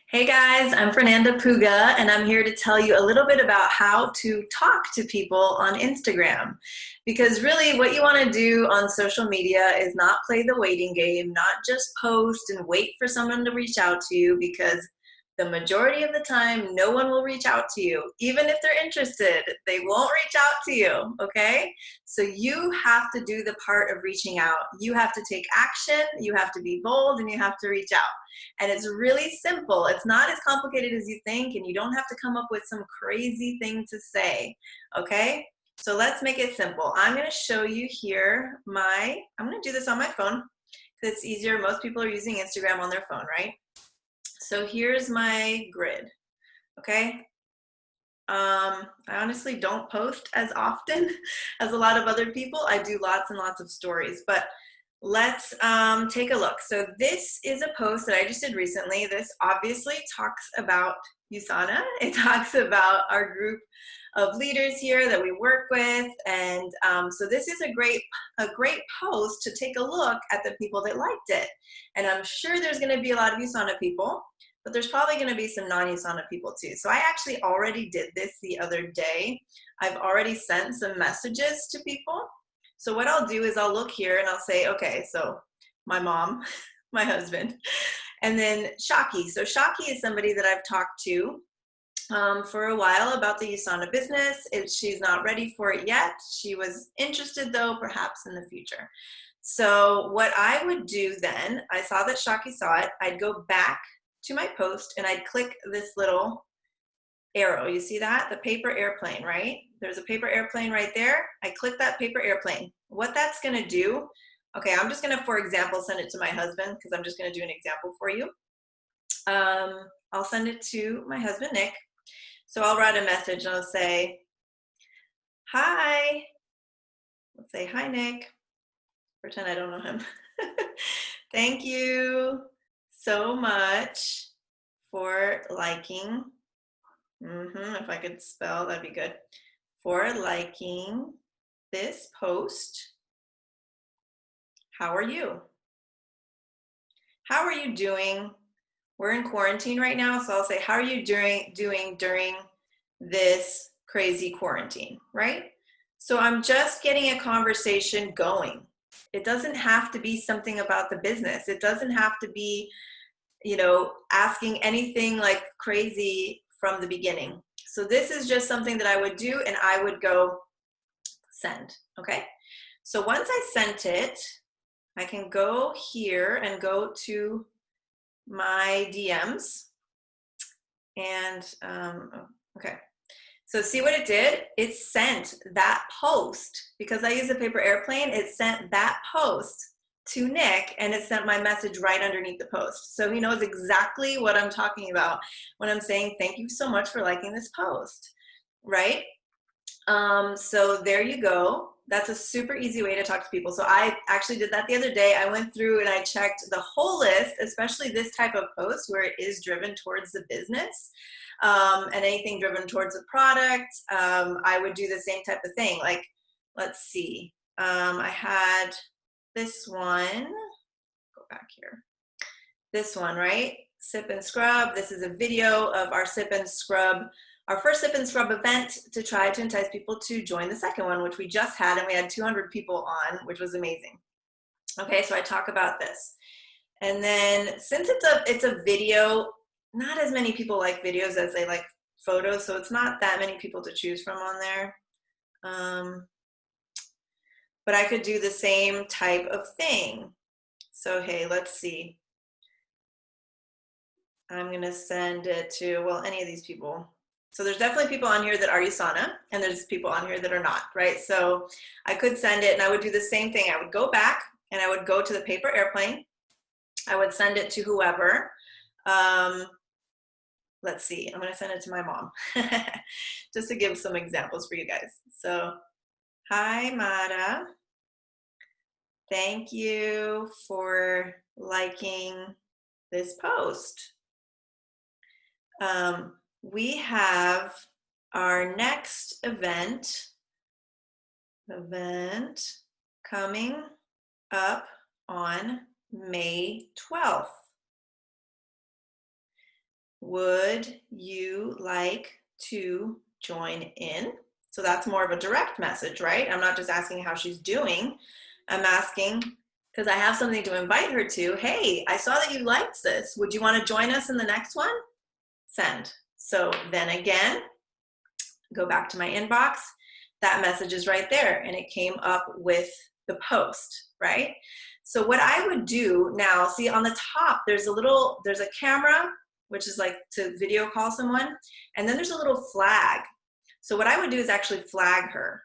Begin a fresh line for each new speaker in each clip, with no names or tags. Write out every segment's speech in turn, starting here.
Hey guys, I'm Fernanda Puga, and I'm here to tell you a little bit about how to talk to people on Instagram. Because really, what you want to do on social media is not play the waiting game, not just post and wait for someone to reach out to you, because the majority of the time, no one will reach out to you. Even if they're interested, they won't reach out to you, okay? So you have to do the part of reaching out. You have to take action, you have to be bold, and you have to reach out. And it's really simple. It's not as complicated as you think, and you don't have to come up with some crazy thing to say, okay? So let's make it simple. I'm gonna show you here I'm gonna do this on my phone because it's easier. Most people are using Instagram on their phone, right? So here's my grid, okay? I honestly don't post as often as a lot of other people. I do lots and lots of stories, but let's take a look. So this is a post that I just did recently. This obviously talks about USANA. It talks about our group of leaders here that we work with. And so this is a great post to take a look at the people that liked it. And I'm sure there's gonna be a lot of USANA people, but there's probably gonna be some non-USANA people too. So I actually already did this the other day. I've already sent some messages to people. So what I'll do is I'll look here and I'll say, okay, so my mom, my husband, and then Shaki. So Shaki is somebody that I've talked to for a while about the USANA business. She's not ready for it yet. She was interested though, perhaps in the future. So what I would do then, I saw that Shaki saw it, I'd go back to my post and I'd click this little arrow. You see that? The paper airplane, right? There's a paper airplane right there. I click that paper airplane. What that's gonna do, okay, I'm just gonna, for example, send it to my husband because I'm just gonna do an example for you. I'll send it to my husband, Nick. So I'll write a message and I'll say, hi. Let's say, hi, Nick. Pretend I don't know him. Thank you so much for liking. If I could spell, that'd be good. For liking this post. How are you? How are you doing? We're in quarantine right now, so I'll say, how are you doing during this crazy quarantine, right? So I'm just getting a conversation going. It doesn't have to be something about the business. It doesn't have to be, asking anything like crazy from the beginning. So this is just something that I would do and I would go send, okay? So once I sent it, I can go here and go to my DMs and, okay. So see what it did? It sent that post, because I use a paper airplane, it sent that post to Nick and it sent my message right underneath the post. So he knows exactly what I'm talking about when I'm saying, thank you so much for liking this post, right? So there you go. That's a super easy way to talk to people. So I actually did that the other day. I went through and I checked the whole list, especially this type of post where it is driven towards the business, and anything driven towards a product. I would do the same type of thing. Like, let's see. I had this one. Go back here. This one, right? Sip and Scrub. This is a video of our Sip and Scrub, our first Sip and Scrub event to try to entice people to join the second one, which we just had, and we had 200 people on, which was amazing. Okay, so I talk about this. And then since it's a video, not as many people like videos as they like photos, so it's not that many people to choose from on there. But I could do the same type of thing. So hey, let's see. I'm gonna send it to, well, any of these people. So there's definitely people on here that are USANA, and there's people on here that are not, right? So I could send it and I would do the same thing. I would go back and I would go to the paper airplane. I would send it to whoever. Let's see, I'm gonna send it to my mom, just to give some examples for you guys. So, hi Mara, thank you for liking this post. We have our next event coming up on May 12th. would you like to join in? So that's more of a direct message, right? I'm not just asking how she's doing. I'm asking because I have something to invite her to. Hey, I saw that you liked this. Would you want to join us in the next one? Send. So then again, go back to my inbox. That message is right there, and it came up with the post, right? So what I would do now, see on the top, there's a camera, which is like to video call someone, and then there's a little flag. So what I would do is actually flag her.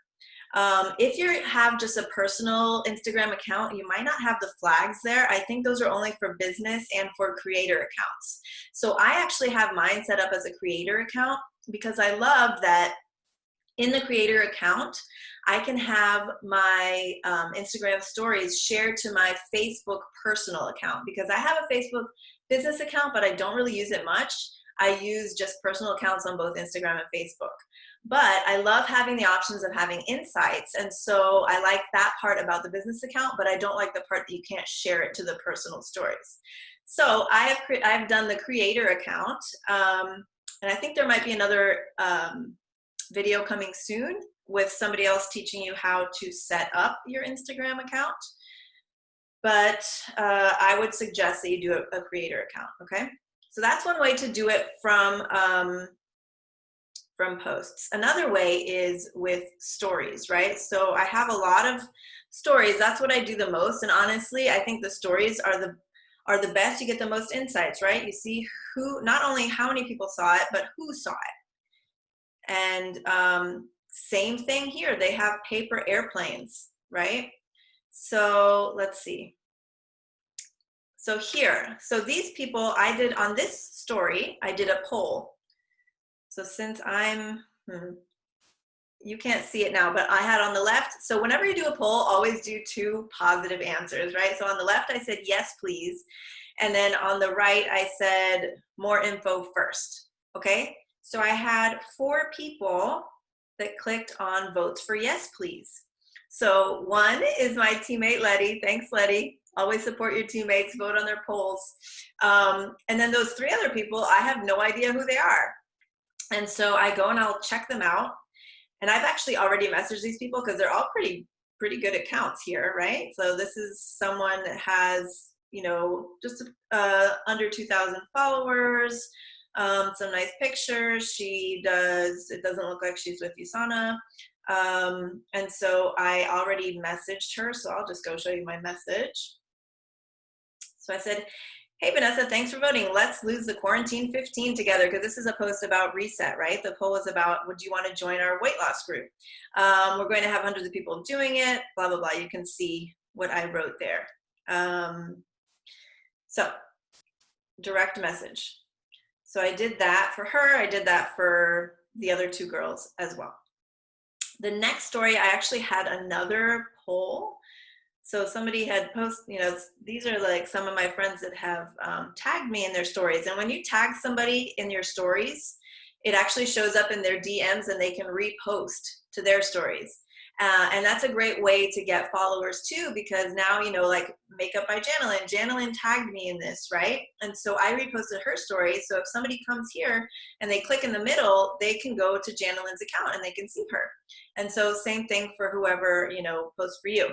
If you have just a personal Instagram account, you might not have the flags there. I think those are only for business and for creator accounts. So I actually have mine set up as a creator account because I love that in the creator account, I can have my Instagram stories shared to my Facebook personal account because I have a Facebook business account, but I don't really use it much. I use just personal accounts on both Instagram and Facebook. But I love having the options of having insights. And so I like that part about the business account, but I don't like the part that you can't share it to the personal stories. So I've done the creator account. And I think there might be another video coming soon with somebody else teaching you how to set up your Instagram account. But I would suggest that you do a creator account, okay? So that's one way to do it from posts. Another way is with stories, right? So I have a lot of stories. That's what I do the most. And honestly, I think the stories are the best. You get the most insights, right? You see who, not only how many people saw it, but who saw it. And same thing here. They have paper airplanes, right? So let's see. So here, so these people, I did on this story, I did a poll. So since you can't see it now, but I had on the left, so whenever you do a poll, always do 2 positive answers, right? So on the left, I said, yes, please. And then on the right, I said, more info first, okay? So I had 4 people that clicked on votes for yes, please. So one is my teammate, Letty. Thanks, Letty. Always support your teammates, vote on their polls. And then those 3 other people, I have no idea who they are. And so I go and I'll check them out. And I've actually already messaged these people because they're all pretty good accounts here, right? So this is someone that has, just under 2,000 followers, some nice pictures. It doesn't look like she's with USANA. And so I already messaged her, so I'll just go show you my message. So I said, hey, Vanessa, thanks for voting. Let's lose the quarantine 15 together, because this is a post about reset, right? The poll is about, would you want to join our weight loss group? We're going to have hundreds of people doing it, blah, blah, blah. You can see what I wrote there. So direct message. So I did that for her. I did that for the other 2 girls as well. The next story, I actually had another poll. So somebody had posted, these are like some of my friends that have tagged me in their stories. And when you tag somebody in your stories, it actually shows up in their DMs and they can repost to their stories. And that's a great way to get followers too, because now, like Makeup by Janelyn tagged me in this, right? And so I reposted her story. So if somebody comes here and they click in the middle, they can go to Janelyn's account and they can see her. And so same thing for whoever, posts for you.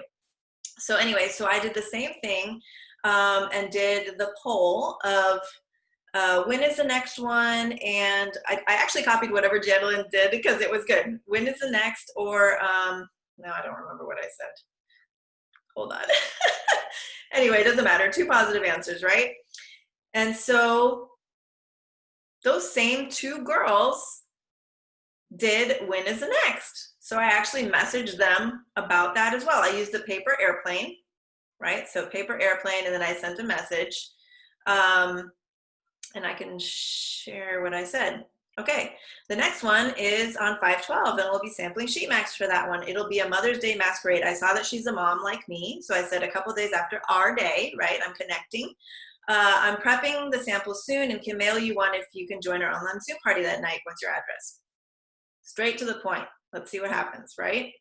So anyway, so I did the same thing and did the poll of when is the next one? And I actually copied whatever Janelyn did because it was good. When is the next? Or now I don't remember what I said. Hold on. Anyway, it doesn't matter. 2 positive answers, right? And so those same 2 girls did when is the next? So I actually messaged them about that as well. I used the paper airplane, right? So paper airplane, and then I sent a message. And I can share what I said. Okay, the next one is on 5/12, and we'll be sampling sheet masks for that one. It'll be a Mother's Day masquerade. I saw that she's a mom like me, so I said a couple days after our day, right? I'm connecting. I'm prepping the samples soon and can mail you one if you can join our online Zoom party that night. What's your address? Straight to the point. Let's see what happens, right?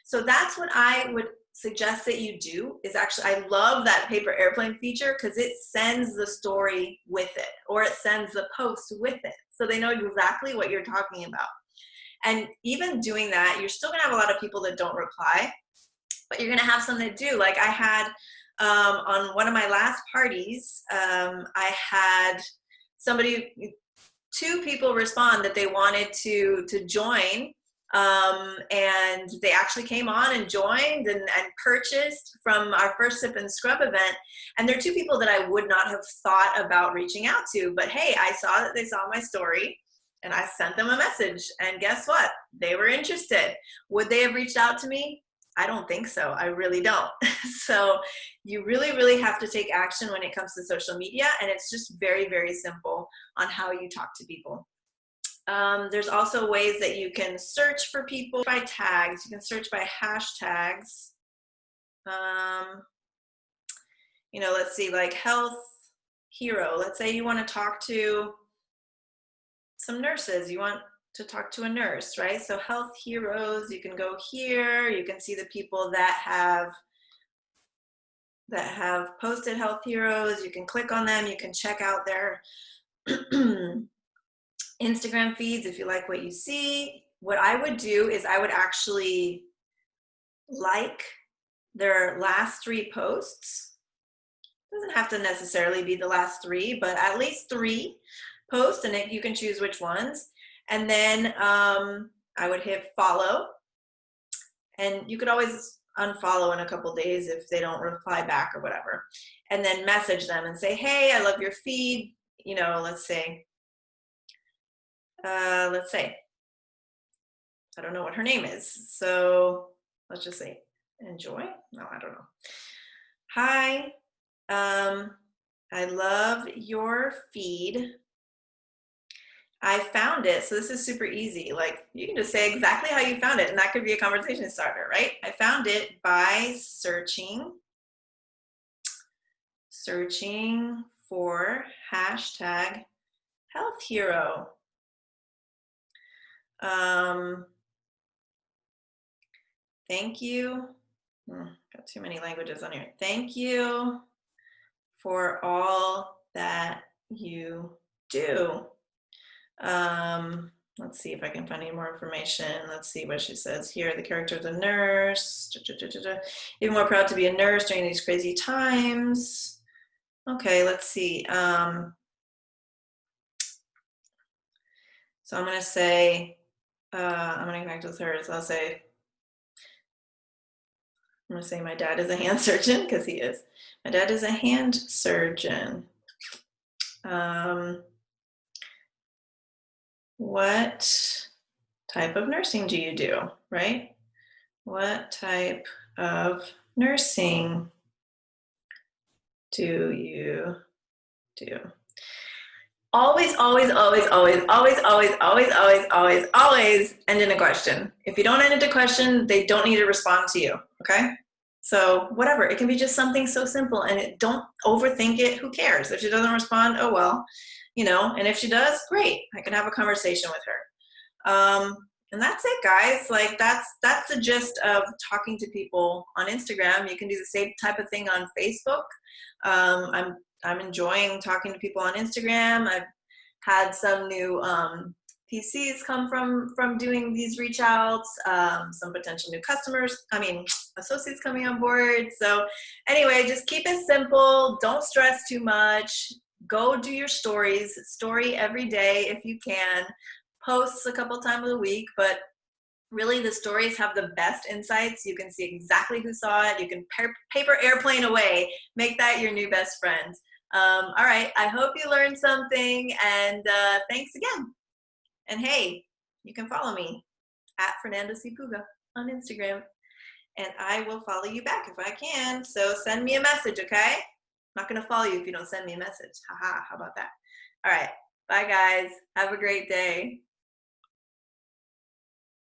So that's what I would suggest that you do is actually, I love that paper airplane feature because it sends the story with it, or it sends the post with it. So they know exactly what you're talking about. And even doing that, you're still gonna have a lot of people that don't reply, but you're gonna have some that do. Like I had, on one of my last parties, I had somebody, 2 people respond that they wanted to join, and they actually came on and joined and purchased from our first Sip and Scrub event. And they're 2 people that I would not have thought about reaching out to, but hey, I saw that they saw my story and I sent them a message, and guess what? They were interested. Would they have reached out to me? I don't think so. I really don't. So you really, really have to take action when it comes to social media, and it's just very, very simple on how you talk to people. There's also ways that you can search for people by tags. You can search by hashtags. You know, let's see, like health hero. Let's say you want to talk to some nurses. You want to talk to a nurse, right? So health heroes, you can go here. You can see the people that have posted health heroes. You can click on them. You can check out their Instagram feeds if you like what you see. What I would do is I would actually like their last 3 posts. Doesn't have to necessarily be the last 3, but at least 3 posts, and you can choose which ones. And then I would hit follow, and you could always unfollow in a couple days if they don't reply back or whatever, and then message them and say, hey, I love your feed. You know, let's say, I don't know what her name is, so let's just say enjoy. No, I don't know. Hi, I love your feed. I found it. So this is super easy. Like you can just say exactly how you found it, and that could be a conversation starter, right? I found it by searching for hashtag health hero. Thank you. Got too many languages on here. Thank you for all that you do. Let's see if I can find any more information. Let's see what she says here. The character is a nurse. Even more proud to be a nurse during these crazy times. Okay, let's see. So I'm going to say, I'm going to connect with her. So I'm going to say my dad is a hand surgeon, because he is. My dad is a hand surgeon. What type of nursing do you do, right? What type of nursing do you do? Always, always, always, always, always, always, always, always, always, always end in a question. If you don't end in a question, they don't need to respond to you, okay? So whatever, it can be just something so simple, and don't overthink it. Who cares? If she doesn't respond, oh well, you know, and if she does, great, I can have a conversation with her. And that's it, guys. Like that's the gist of talking to people on Instagram. You can do the same type of thing on Facebook. I'm enjoying talking to people on Instagram. I've had some new PCs come from doing these reach outs, some potential new associates coming on board. So anyway, just keep it simple. Don't stress too much. Go do your story every day if you can. Posts a couple times a week, but really the stories have the best insights. You can see exactly who saw it. You can paper airplane away. Make that your new best friend. All right, I hope you learned something, and thanks again. And hey, you can follow me at Fernanda Puga on Instagram, and I will follow you back if I can. So send me a message, okay? I'm not gonna follow you if you don't send me a message. Haha, how about that? All right, bye guys. Have a great day.